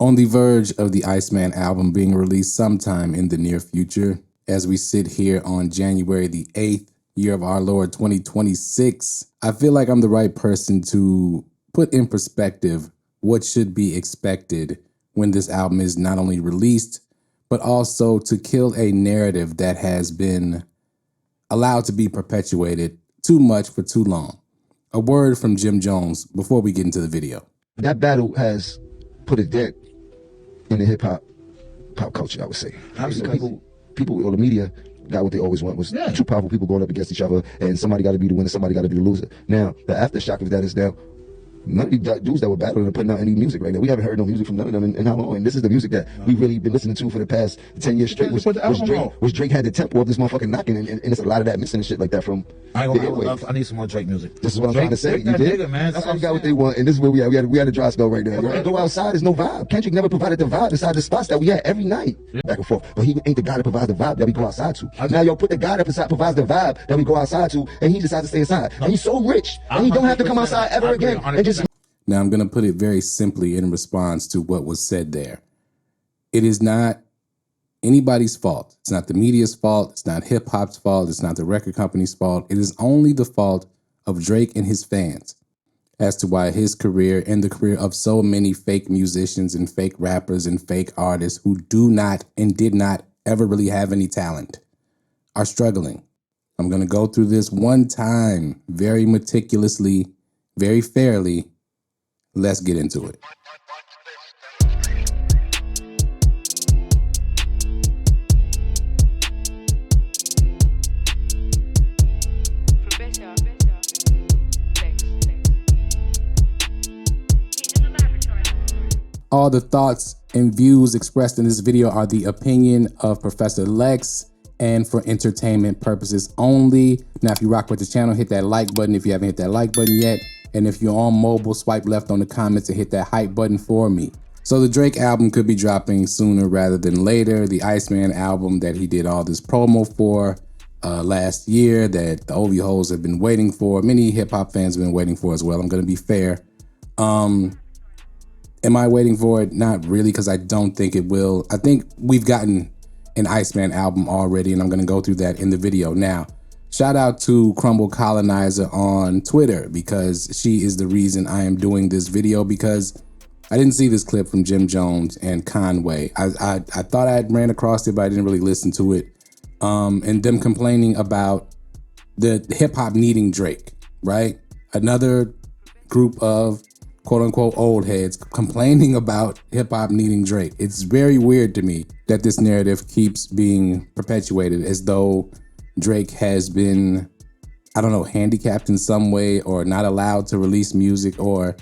On the verge of the Iceman album being released sometime in the near future, as we sit here on January the 8th, year of our Lord 2026, I feel like I'm the right person to put in perspective what should be expected when this album is not only released, but also to kill a narrative that has been allowed to be perpetuated too much for too long. A word from Jim Jones before we get into the video. That battle has put a dent in the hip-hop pop culture, I would say. Absolutely. People or the media got what they always want, was two powerful people going up against each other, and somebody got to be the winner, somebody got to be the loser. Now, the aftershock of that is now, none of these dudes that were battling are putting out any music right now. We haven't heard no music from none of them in how long? And this is the music that we've really been listening to for the past 10 years straight, which Drake had the tempo of this motherfucking knocking, and it's a lot of that missing and shit like that from I need some more Drake music. This is what I'm trying to say. You did? Nigga, man. That's why we got what they want, and this is where we at. We had a dry spell right now. Right? Go outside is no vibe. Kendrick never provided the vibe inside the spots that we had every night, back and forth. But he ain't the guy that provides the vibe that we go outside to. Now, yo, put the guy that provides the vibe that we go outside to, and he decides to stay inside. And he's so rich, and he don't have to come outside ever again. And just... Now, I'm going to put it very simply in response to what was said there. It is not anybody's fault. It's not the media's fault. It's not hip hop's fault. It's not the record company's fault. It is only the fault of Drake and his fans as to why his career and the career of so many fake musicians and fake rappers and fake artists who do not and did not ever really have any talent are struggling. I'm going to go through this one time, very meticulously, very fairly. Let's get into it. All the thoughts and views expressed in this video are the opinion of Professor Lex and for entertainment purposes only. Now, if you rock with the channel, hit that like button if you haven't hit that like button yet. And if you're on mobile, swipe left on the comments and hit that hype button for me. So the Drake album could be dropping sooner rather than later. The Iceman album that he did all this promo for last year, that the OV hoes have been waiting for. Many hip hop fans have been waiting for as well. I'm going to be fair. Am I waiting for it? Not really, because I don't think it will. I think we've gotten an Iceman album already, and I'm going to go through that in the video. Now, shout out to Crumble Colonizer on Twitter, because she is the reason I am doing this video, because I didn't see this clip from Jim Jones and Conway. I thought I had ran across it, but I didn't really listen to it. And them complaining about the hip hop needing Drake, right? Another group of quote unquote old heads complaining about hip hop needing Drake. It's very weird to me that this narrative keeps being perpetuated as though Drake has been, I don't know, handicapped in some way or not allowed to release music. Or,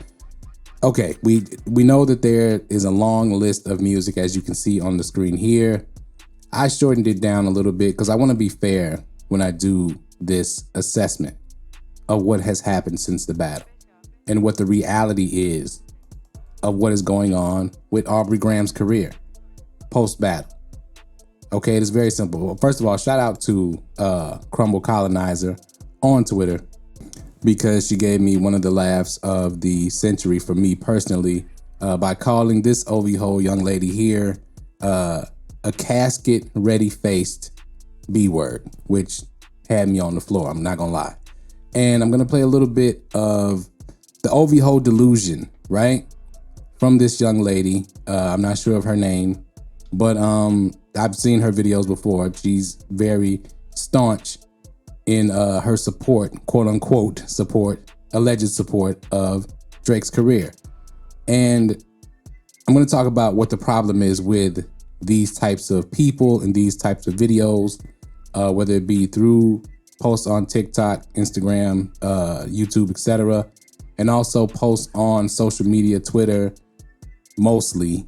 okay, we know that there is a long list of music, as you can see on the screen here. I shortened it down a little bit because I want to be fair when I do this assessment of what has happened since the battle and what the reality is of what is going on with Aubrey Graham's career post-battle. Okay, it is very simple. First of all, shout out to Crumble Colonizer on Twitter, because she gave me one of the laughs of the century for me personally by calling this OV-hole young lady here a casket-ready-faced B-word, which had me on the floor, I'm not gonna lie. And I'm gonna play a little bit of the OV-hole delusion, right? From this young lady. I'm not sure of her name, but I've seen her videos before. She's very staunch in her support, quote unquote support, alleged support of Drake's career. And I'm going to talk about what the problem is with these types of people and these types of videos, whether it be through posts on TikTok, Instagram, YouTube, etc., and also posts on social media, Twitter, mostly,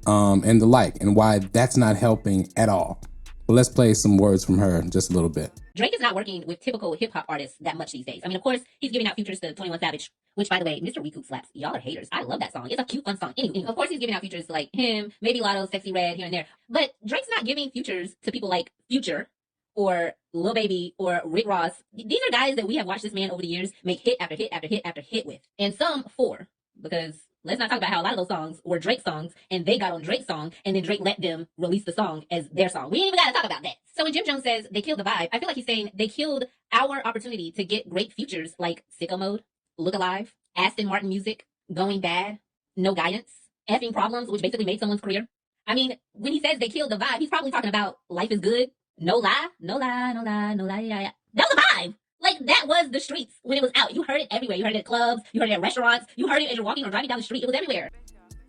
and the like, and why that's not helping at all. But let's play some words from her just a little bit. Drake is not working with typical hip hop artists that much these days. I mean, of course, he's giving out features to 21 Savage, which, by the way, Mr. Weekoop slaps. Y'all are haters. I love that song. It's a cute, fun song. Anyway, of course, he's giving out features to like him, maybe Lotto, Sexy Red, here and there. But Drake's not giving features to people like Future or Lil Baby or Rick Ross. These are guys that we have watched this man over the years make hit after hit after hit after hit with, and some for, because let's not talk about how a lot of those songs were Drake songs and they got on Drake's song and then Drake let them release the song as their song. We ain't even got to talk about that. So when Jim Jones says they killed the vibe, I feel like he's saying they killed our opportunity to get great features like Sicko Mode, Look Alive, Aston Martin Music, Going Bad, No Guidance, Effing Problems, which basically made someone's career. I mean, when he says they killed the vibe, he's probably talking about Life is Good, No Lie, No Lie, No Lie, No Lie, yeah. That was a vibe. Like, that was the streets when it was out. You heard it everywhere. You heard it at clubs. You heard it at restaurants. You heard it as you're walking or driving down the street. It was everywhere.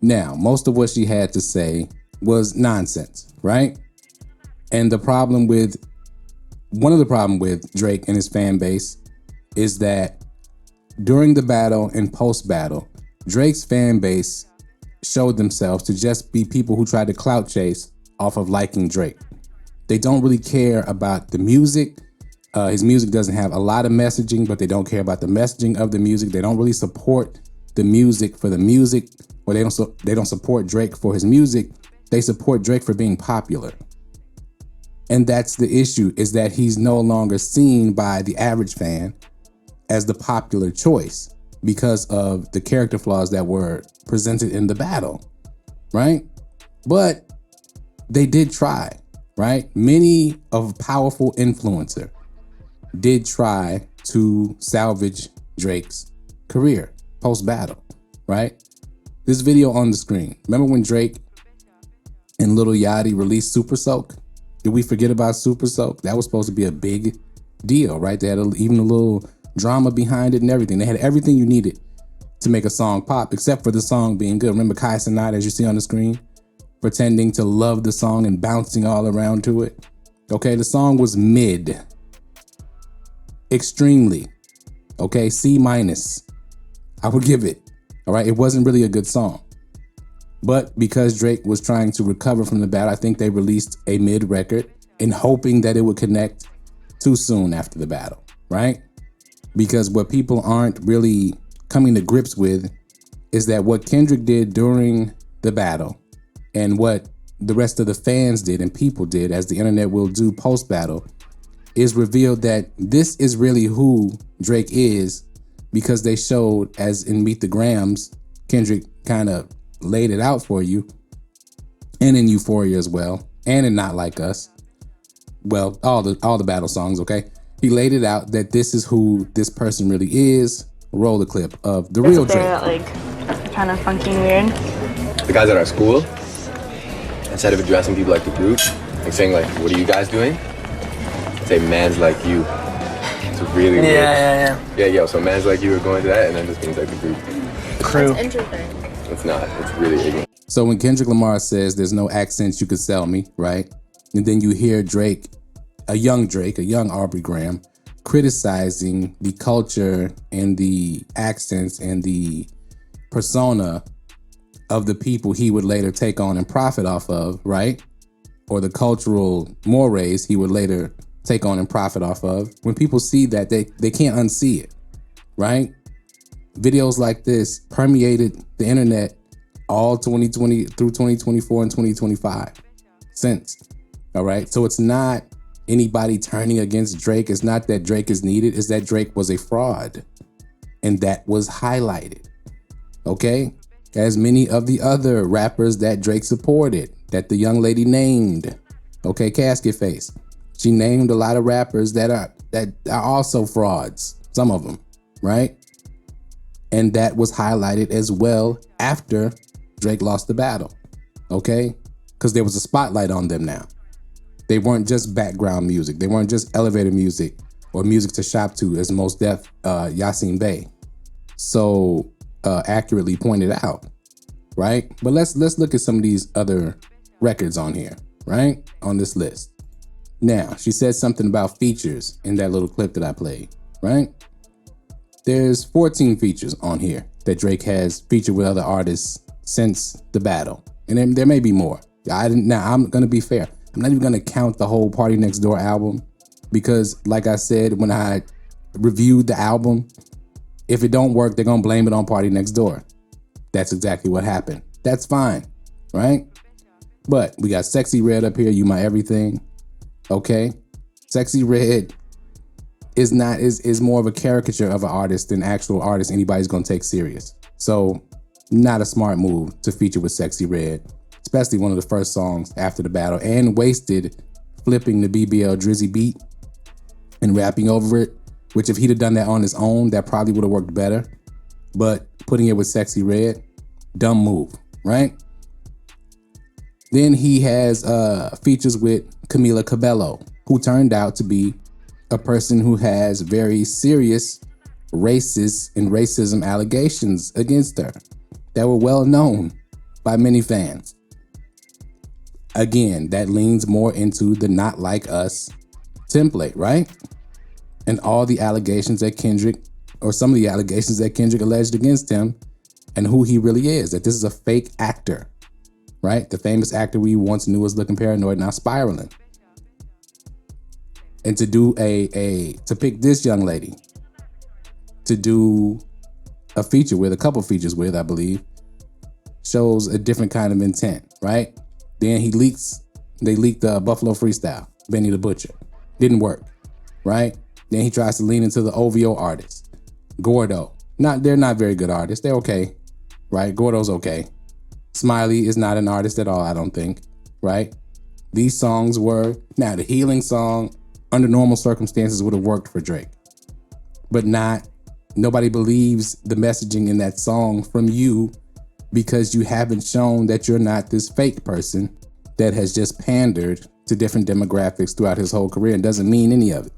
Now, most of what she had to say was nonsense, right? And one of the problem with Drake and his fan base is that during the battle and post-battle, Drake's fan base showed themselves to just be people who tried to clout chase off of liking Drake. They don't really care about the music. His music doesn't have a lot of messaging, but they don't care about the messaging of the music. They don't really support the music for the music, or they don't support Drake for his music. They support Drake for being popular. And that's the issue, is that he's no longer seen by the average fan as the popular choice because of the character flaws that were presented in the battle, right? But they did try, right? Many of powerful influencer did try to salvage Drake's career post-battle, right? This video on the screen. Remember when Drake and Lil Yachty released Super Soak? Did we forget about Super Soak? That was supposed to be a big deal, right? They had even a little drama behind it and everything. They had everything you needed to make a song pop, except for the song being good. Remember Kai Cenat, as you see on the screen, pretending to love the song and bouncing all around to it? Okay, the song was mid. Extremely. Okay, C-. I would give it. All right, it wasn't really a good song. But because Drake was trying to recover from the battle, I think they released a mid record in hoping that it would connect too soon after the battle, right? Because what people aren't really coming to grips with is that what Kendrick did during the battle and what the rest of the fans did and people did, as the internet will do post-battle, is revealed that this is really who Drake is, because they showed, as in Meet the Grams, Kendrick kind of laid it out for you, and in Euphoria as well, and in Not Like Us. Well, all the battle songs, okay? He laid it out that this is who this person really is. Roll the clip of the real Drake. Like, kind of funky and weird. The guys at our school, instead of addressing people like the group, like saying like, what are you guys doing? Say man's like you. It's really weird. Yeah, so man's like you are going to that, and then this means like the group. Crew. That's interesting. It's not, it's really ignorant. So when Kendrick Lamar says there's no accents you could sell me, right? And then you hear Drake, a young Aubrey Graham, criticizing the culture and the accents and the persona of the people he would later take on and profit off of, right? Or the cultural mores he would later take on and profit off of. When people see that, they can't unsee it, right? Videos like this permeated the internet all 2020 through 2024 and 2025 since, all right? So it's not anybody turning against Drake. It's not that Drake is needed. It's that Drake was a fraud, and that was highlighted, okay? As many of the other rappers that Drake supported, that the young lady named, okay, Casket Face. She named a lot of rappers that are also frauds, some of them, right? And that was highlighted as well after Drake lost the battle, okay? Because there was a spotlight on them now. They weren't just background music. They weren't just elevator music or music to shop to, as Mos Def Yasin Bey so accurately pointed out, right? But let's look at some of these other records on here, right? On this list. Now, she said something about features in that little clip that I played, right? There's 14 features on here that Drake has featured with other artists since the battle. And there may be more. Now, I'm gonna be fair. I'm not even gonna count the whole Party Next Door album, because like I said, when I reviewed the album, if it don't work, they're gonna blame it on Party Next Door. That's exactly what happened. That's fine, right? But we got Sexy Red up here, You My Everything, okay? Sexy Red is more of a caricature of an artist than actual artist anybody's gonna take serious. So Not a smart move to feature with Sexy Red, especially one of the first songs after the battle, and wasted flipping the BBL Drizzy beat and rapping over it, which if he'd have done that on his own, that probably would have worked better. But putting it with Sexy Red, dumb move, right? Then he has features with Camila Cabello, who turned out to be a person who has very serious racist and racism allegations against her that were well known by many fans. Again, that leans more into the not like us template, right? And all the allegations that Kendrick, or some of the allegations that Kendrick alleged against him, and who he really is, that this is a fake actor, right? The famous actor we once knew was looking paranoid, now spiraling. And to do to pick this young lady to do a feature with, a couple features with, I believe, shows a different kind of intent, right? Then they leaked the Buffalo Freestyle, Benny the Butcher. Didn't work, right? Then he tries to lean into the OVO artists. Gordo, they're not very good artists. They're okay, right? Gordo's okay. Smiley is not an artist at all, I don't think, right? These songs were, now the Healing song, under normal circumstances would have worked for Drake, but nobody believes the messaging in that song from you because you haven't shown that you're not this fake person that has just pandered to different demographics throughout his whole career and doesn't mean any of it.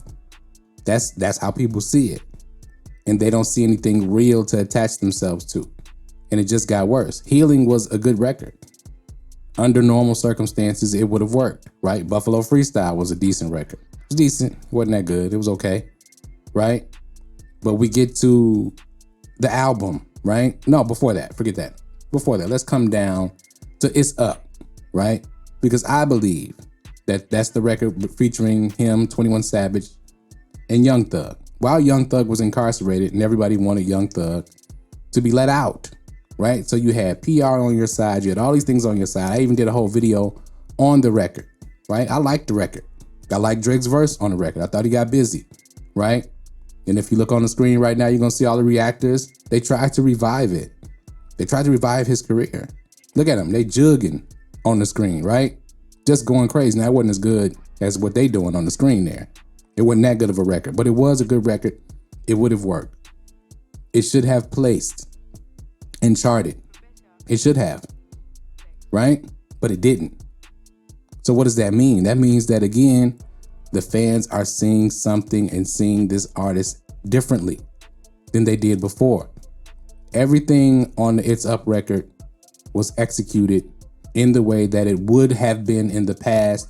That's how people see it. And they don't see anything real to attach themselves to. And it just got worse. Healing was a good record. Under normal circumstances, it would have worked, right? Buffalo Freestyle was a decent record. It was decent. It wasn't that good. It was okay, right? But we get to the album, right? No, before that, forget that. Before that, let's come down to It's Up, right? Because I believe that that's the record featuring him, 21 Savage, and Young Thug. While Young Thug was incarcerated and everybody wanted Young Thug to be let out, right? So you had PR on your side, you had all these things on your side. I even did a whole video on the record, right? I liked the record. I liked Drake's verse on the record. I thought he got busy, right? And if you look on the screen right now, you're gonna see all the reactors. They tried to revive it. They tried to revive his career. Look at them, they jugging on the screen, right? Just going crazy. Now, it wasn't as good as what they doing on the screen there. It wasn't that good of a record, but it was a good record. It would have worked. It should have placed and charted. It should have, right? But it didn't. So what does that mean? That means that, again, the fans are seeing something and seeing this artist differently than they did before. Everything on the It's Up record was executed in the way that it would have been in the past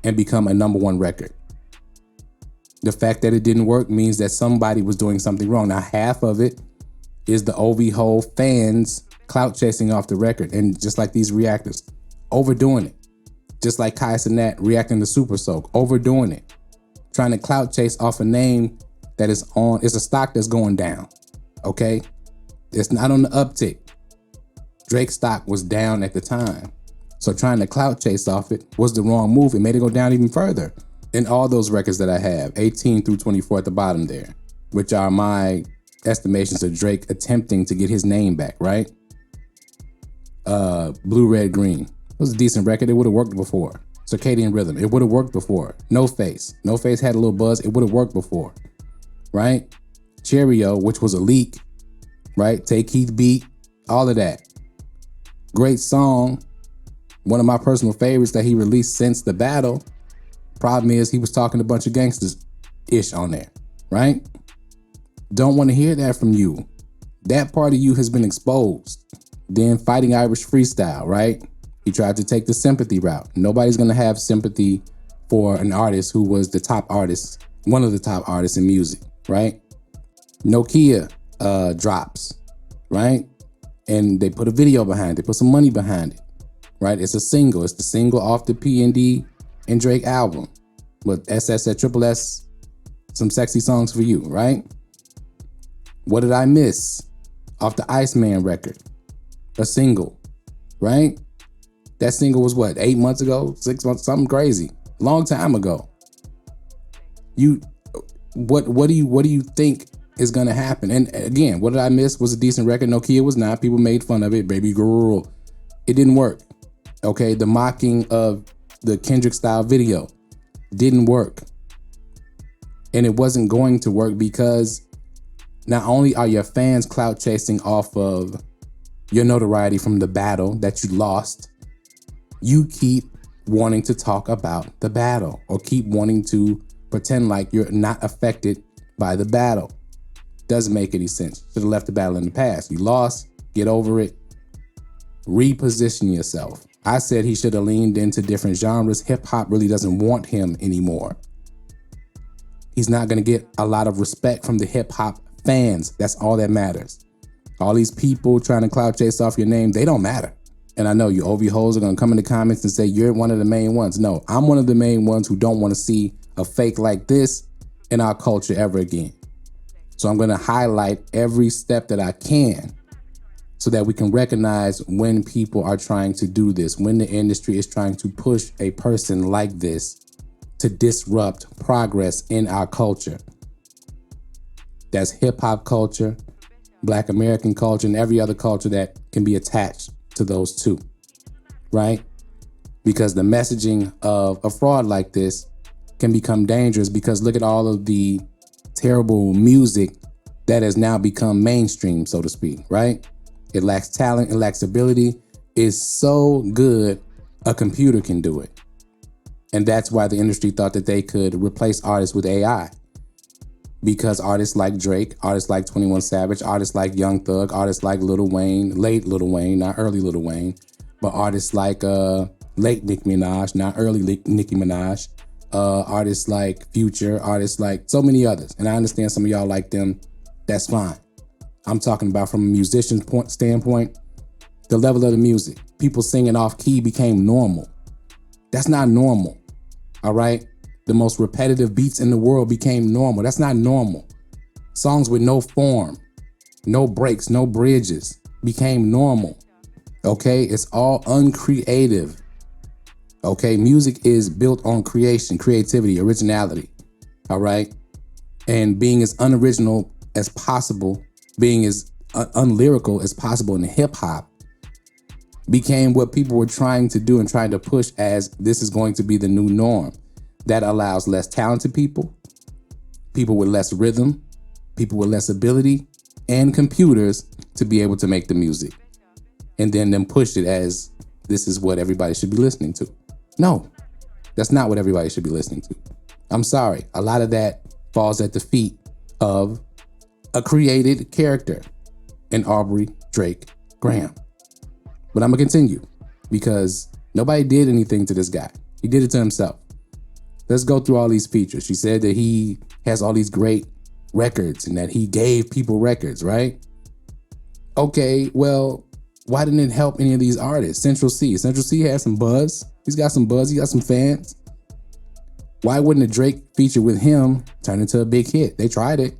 and become a #1 record. The fact that it didn't work means that somebody was doing something wrong. Now, half of it is the OV fans clout chasing off the record. And just like these reactors, overdoing it. Just like Kai Cenat reacting to Super Soak, overdoing it. Trying to clout chase off a name that is on, it's a stock that's going down, okay? It's not on the uptick. Drake's stock was down at the time. So trying to clout chase off it was the wrong move. It made it go down even further. In all those records that I have, 18 through 24 at the bottom there, which are my estimations of Drake attempting to get his name back, right? Blue, Red, Green. It was a decent record. It would have worked before. Circadian Rhythm. It would have worked before. No Face. No Face had a little buzz. It would have worked before, right? Cheerio, which was a leak, right? Take Keith Beat, all of that. Great song. One of my personal favorites that he released since the battle. Problem is he was talking a bunch of gangsters-ish on there, right? Don't want to hear that from you. That part of you has been exposed. Then Fighting Irish Freestyle, right? He tried to take the sympathy route. Nobody's going to have sympathy for an artist who was the top artist, one of the top artists in music, right? Nokia drops, right? And they put a video behind it, put some money behind it, right? It's a single. It's the single off the P&D and Drake album. With SS at Triple S, some sexy songs for you, right? What Did I Miss? Off the Iceman record. A single, right? That single was what, 8 months ago, 6 months, something crazy. Long time ago. What do you think is gonna happen. And again, what did I miss? Was a decent record. Nokia was not. People made fun of it. Baby girl. It didn't work. Okay, the mocking of the Kendrick style video didn't work. And it wasn't going to work because not only are your fans clout chasing off of your notoriety from the battle that you lost, you keep wanting to talk about the battle or keep wanting to pretend like you're not affected by the battle. Doesn't make any sense. Should have left the battle in the past. You lost, get over it, reposition yourself. I said he should have leaned into different genres. Hip hop really doesn't want him anymore. He's not gonna get a lot of respect from the hip hop fans. That's all that matters. All these people trying to clout chase off your name, they don't matter. And I know you OV hoes are gonna come in the comments and say you're one of the main ones. No, I'm one of the main ones who don't wanna see a fake like this in our culture ever again. So I'm gonna highlight every step that I can so that we can recognize when people are trying to do this, when the industry is trying to push a person like this to disrupt progress in our culture. That's hip hop culture, Black American culture, and every other culture that can be attached to those two, right? Because the messaging of a fraud like this can become dangerous because look at all of the terrible music that has now become mainstream, so to speak, right? It lacks talent, it lacks ability. It's so good, a computer can do it. And that's why the industry thought that they could replace artists with AI. Because artists like Drake, artists like 21 Savage, artists like Young Thug, artists like Lil Wayne, late Lil Wayne, not early Lil Wayne, but artists like late Nicki Minaj, not early Nicki Minaj, artists like Future, artists like so many others. And I understand some of y'all like them, that's fine. I'm talking about from a musician's standpoint, the level of the music. People singing off key became normal. That's not normal, all right? The most repetitive beats in the world became normal. That's not normal. Songs with no form, no breaks, no bridges became normal, okay? It's all uncreative, okay? Music is built on creation, creativity, originality, all right? And being as unoriginal as possible, being as unlyrical as possible in hip hop became what people were trying to do and trying to push as this is going to be the new norm. That allows less talented people, people with less rhythm, people with less ability, and computers to be able to make the music. And then them push it as this is what everybody should be listening to. No, that's not what everybody should be listening to. I'm sorry. A lot of that falls at the feet of a created character in Aubrey Drake Graham. But I'm gonna continue because nobody did anything to this guy. He did it to himself. Let's go through all these features. She said that he has all these great records and that he gave people records, right? Okay, well, why didn't it help any of these artists? Central C has some buzz. He's got some buzz, he got some fans. Why wouldn't a Drake feature with him turn into a big hit? They tried it.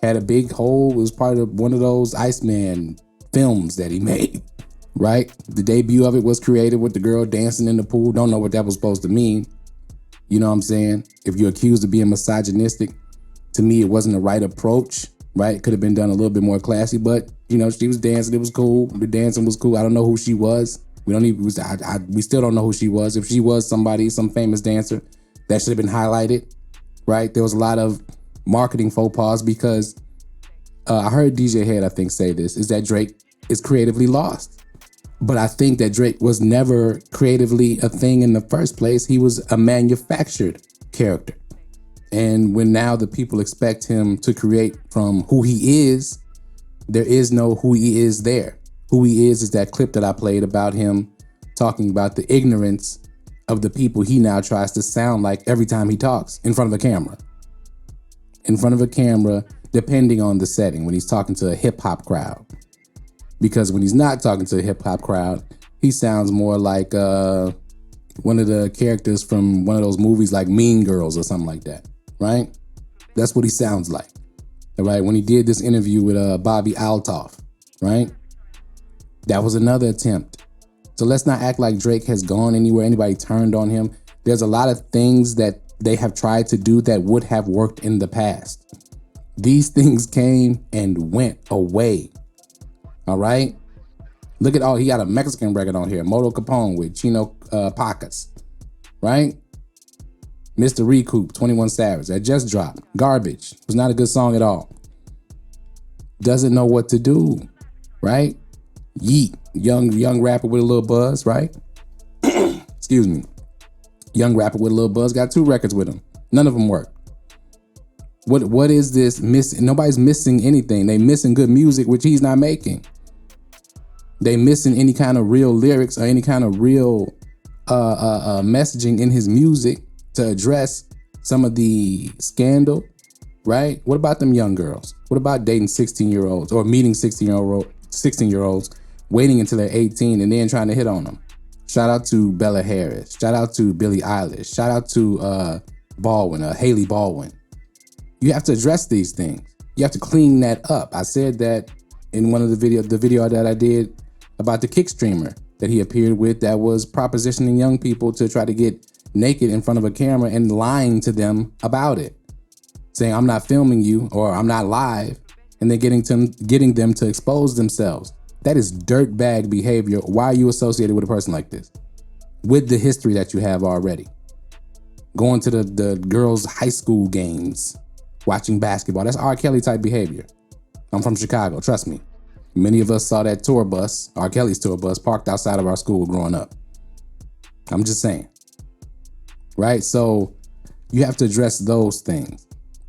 Had a big hole, it was part of one of those Iceman films that he made, right? The debut of it was created with the girl dancing in the pool. Don't know what that was supposed to mean. You know what I'm saying? If you're accused of being misogynistic, to me, it wasn't the right approach, right? It could have been done a little bit more classy, but you know, she was dancing, it was cool. The dancing was cool. I don't know who she was. We still don't know who she was. If she was somebody, some famous dancer, that should have been highlighted, right? There was a lot of marketing faux pas because I heard DJ Head, I think, say this, is that Drake is creatively lost. But I think that Drake was never creatively a thing in the first place. He was a manufactured character. And when now the people expect him to create from who he is, there is no who he is there. Who he is that clip that I played about him talking about the ignorance of the people he now tries to sound like every time he talks in front of a camera. In front of a camera, depending on the setting, when he's talking to a hip hop crowd. Because when he's not talking to a hip hop crowd, he sounds more like one of the characters from one of those movies like Mean Girls or something like that, right? That's what he sounds like, all right? When he did this interview with Bobby Altoff, right? That was another attempt. So let's not act like Drake has gone anywhere, anybody turned on him. There's a lot of things that they have tried to do that would have worked in the past. These things came and went away. All right. Look at he got a Mexican record on here, Moto Capone with Chino Pacas, right? Mr. Recoup, 21 Savage, that just dropped. Garbage. Was not a good song at all. Doesn't know what to do, right? Yeet, young rapper with a little buzz, right? Excuse me. Young rapper with a little buzz, got 2 records with him. None of them work. What is this missing? Nobody's missing anything. They missing good music, which he's not making. They missing any kind of real lyrics or any kind of real messaging in his music to address some of the scandal, right? What about them young girls? What about dating 16-year-olds or meeting 16-year-olds, waiting until they're 18 and then trying to hit on them? Shout out to Bella Harris. Shout out to Billie Eilish. Shout out to Haley Baldwin. You have to address these things. You have to clean that up. I said that in one of the video that I did about the kick streamer that he appeared with that was propositioning young people to try to get naked in front of a camera and lying to them about it. Saying, I'm not filming you or I'm not live, and then getting them to expose themselves. That is dirtbag behavior. Why are you associated with a person like this? With the history that you have already. Going to the girls' high school games, watching basketball. That's R. Kelly type behavior. I'm from Chicago, trust me. Many of us saw that tour bus, R. Kelly's tour bus, parked outside of our school growing up. I'm just saying. Right? So you have to address those things.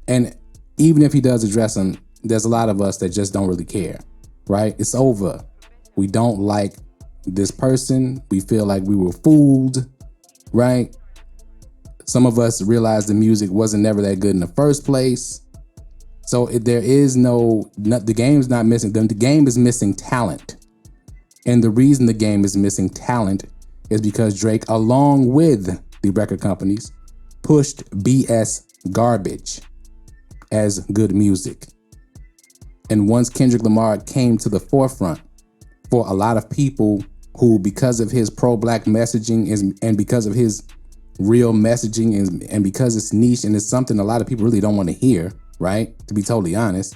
And even if he does address them, there's a lot of us that just don't really care. Right? It's over. We don't like this person. We feel like we were fooled. Right? Some of us realized the music wasn't never that good in the first place. So there is the game's not missing them. The game is missing talent. And the reason the game is missing talent is because Drake, along with the record companies, pushed BS garbage as good music. And once Kendrick Lamar came to the forefront for a lot of people who, because of his pro-black messaging and because of his real messaging and because it's niche and it's something a lot of people really don't want to hear, right? To be totally honest,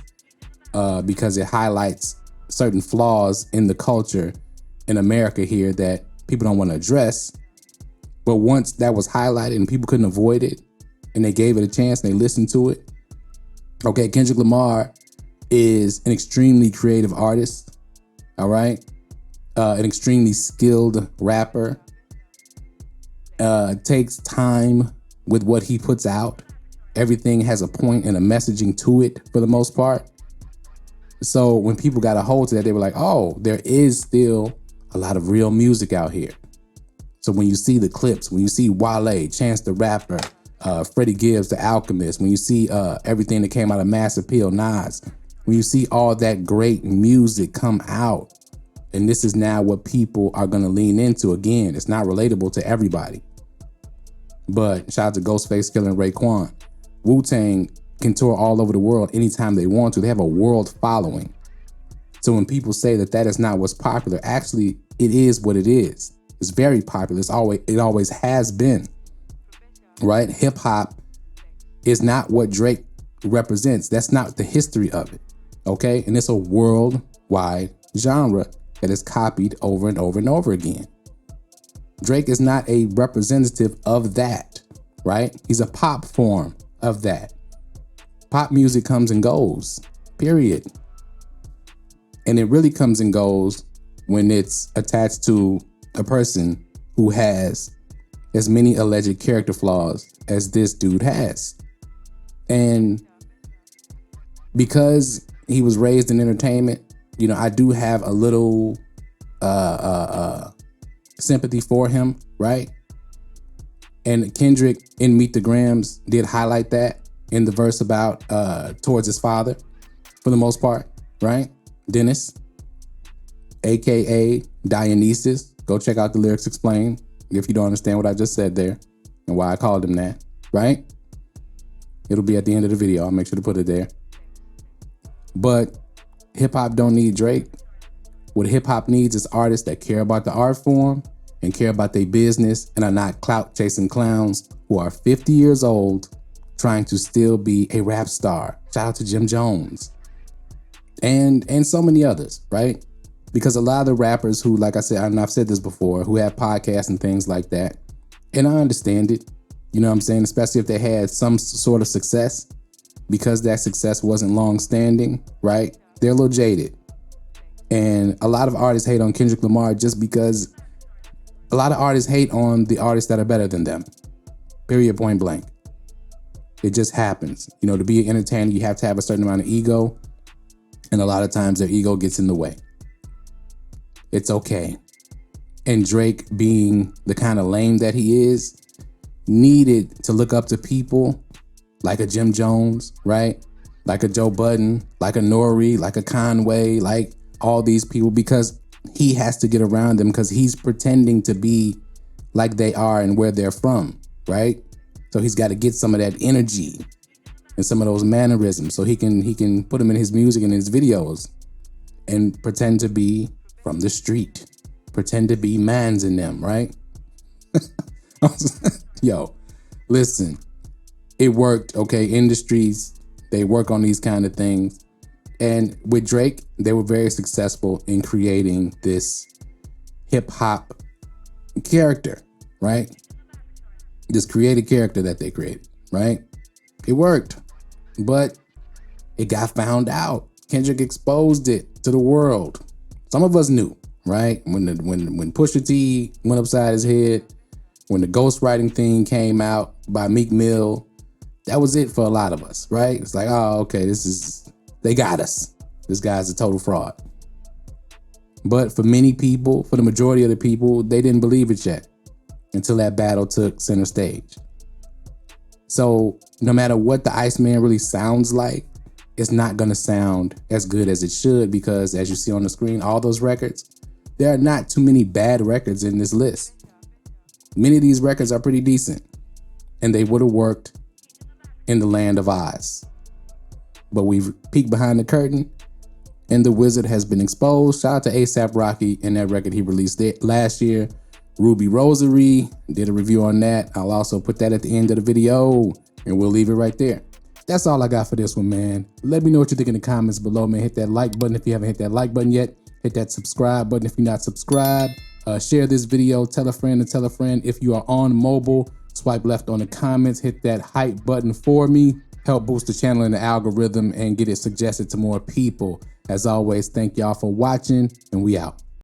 because it highlights certain flaws in the culture in America here that people don't want to address. But once that was highlighted and people couldn't avoid it and they gave it a chance and they listened to it. Okay, Kendrick Lamar is an extremely creative artist, all right? An extremely skilled rapper. Takes time with what he puts out. Everything has a point and a messaging to it for the most part. So when people got a hold to that, they were like, oh, there is still a lot of real music out here. So when you see the clips, when you see Wale, Chance the Rapper, Freddie Gibbs, The Alchemist, when you see everything that came out of Mass Appeal, Nas, when you see all that great music come out, and this is now what people are going to lean into. Again, it's not relatable to everybody. But shout out to Ghostface Killah and Raekwon. Wu-Tang can tour all over the world anytime they want to. They have a world following. So when people say that that is not what's popular, actually, it is what it is. It's very popular. It always has been, right? Hip hop is not what Drake represents. That's not the history of it, okay? And it's a worldwide genre that is copied over and over and over again. Drake is not a representative of that, right? He's a pop form of that. Pop music comes and goes, period. And it really comes and goes when it's attached to a person who has as many alleged character flaws as this dude has. And because he was raised in entertainment, you know, I do have a little sympathy for him, right? And Kendrick in Meet the Grams did highlight that in the verse about towards his father, for the most part, right? Dennis, aka Dionysus. Go check out the lyrics explained if you don't understand what I just said there and why I called him that, right? It'll be at the end of the video. I'll make sure to put it there. But hip hop don't need Drake. What hip hop needs is artists that care about the art form and care about their business and are not clout chasing clowns who are 50 years old, trying to still be a rap star. Shout out to Jim Jones and so many others, right? Because a lot of the rappers who, like I said, and I've said this before, who have podcasts and things like that, and I understand it, you know what I'm saying? Especially if they had some sort of success, because that success wasn't long standing, right? They're a little jaded. And a lot of artists hate on Kendrick Lamar just because a lot of artists hate on the artists that are better than them. Period, point blank. It just happens. You know, to be an entertainer, you have to have a certain amount of ego. And a lot of times their ego gets in the way. It's okay. And Drake, being the kind of lame that he is, needed to look up to people like a Jim Jones, right? Like a Joe Budden, like a Nori, like a Conway, like all these people, because he has to get around them because he's pretending to be like they are and where they're from, right? So he's got to get some of that energy and some of those mannerisms so he can put them in his music and his videos and pretend to be from the street, pretend to be mans in them, right? Yo, listen, it worked, okay? Industries, they work on these kind of things. And with Drake, they were very successful in creating this hip hop character, right? This creative character that they created, right? It worked, but it got found out. Kendrick exposed it to the world. Some of us knew, right? When Pusha T went upside his head, when the ghostwriting thing came out by Meek Mill, that was it for a lot of us, right? It's like, oh, okay, they got us. This guy's a total fraud. But for many people, for the majority of the people, they didn't believe it yet until that battle took center stage. So no matter what the Iceman really sounds like, it's not gonna sound as good as it should, because as you see on the screen, all those records, there are not too many bad records in this list. Many of these records are pretty decent, and they would have worked in the land of Oz. But we've peeked behind the curtain, and the wizard has been exposed. Shout out to A$AP Rocky and that record he released last year, Ruby Rosary. Did a review on that. I'll also put that at the end of the video, and we'll leave it right there. That's all I got for this one, man. Let me know what you think in the comments below, man. Hit that like button if you haven't hit that like button yet. Hit that subscribe button if you're not subscribed. Share this video, tell a friend and tell a friend. If you are on mobile, swipe left on the comments, hit that hype button for me. Help boost the channel in the algorithm and get it suggested to more people. As always, thank y'all for watching, and we out.